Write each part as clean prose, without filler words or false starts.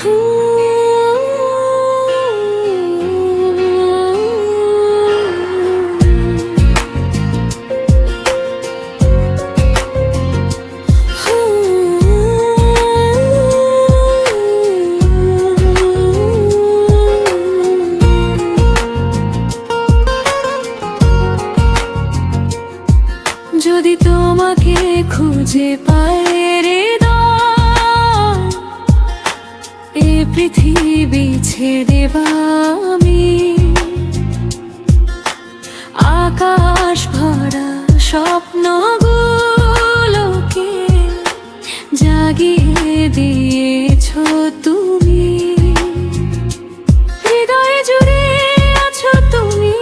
যদি তোমাকে খুঁজে পাই রে এ পৃথিবী ছেড়ে আমি আকাশ ভরা স্বপ্নগুলোকে জাগিয়ে দিয়েছ তুমি। হৃদয়ে জুড়ে আছো তুমি,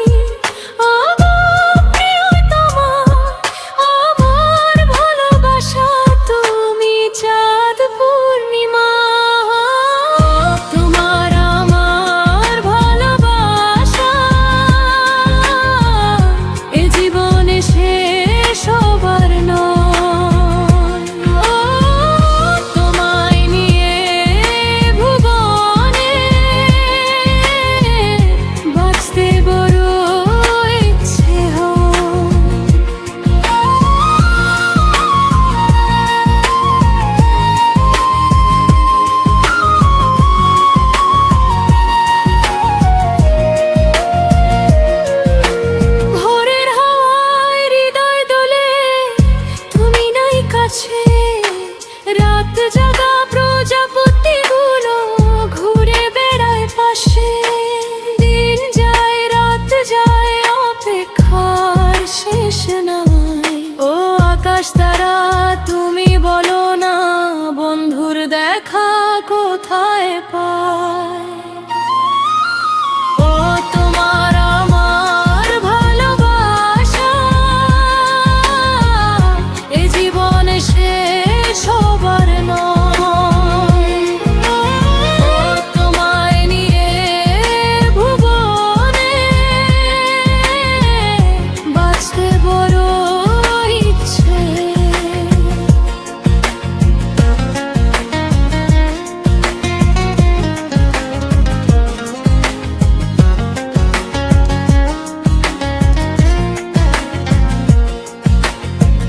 রাত জাগা প্রজাপতিগুলো ঘুরে বেড়ায় পাশে। দিন যায় রাত যায় অপেক্ষার শেষ নাই। ও আকাশ তারা তুমি বলো না, বন্ধুর দেখা কোথায় পায়?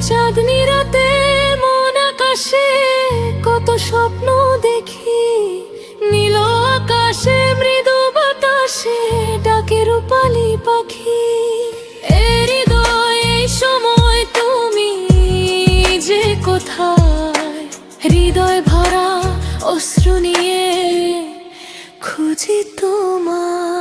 চাঁদনি রাতে মন আকাশে কত স্বপ্ন দেখি, নীল আকাশে মৃদু বাতাসে ডাকে রূপালী পাখি। হৃদয় এই সময় তুমি যে কোথায়? হৃদয় ভরা অশ্রু নিয়ে খুঁজি তোমার।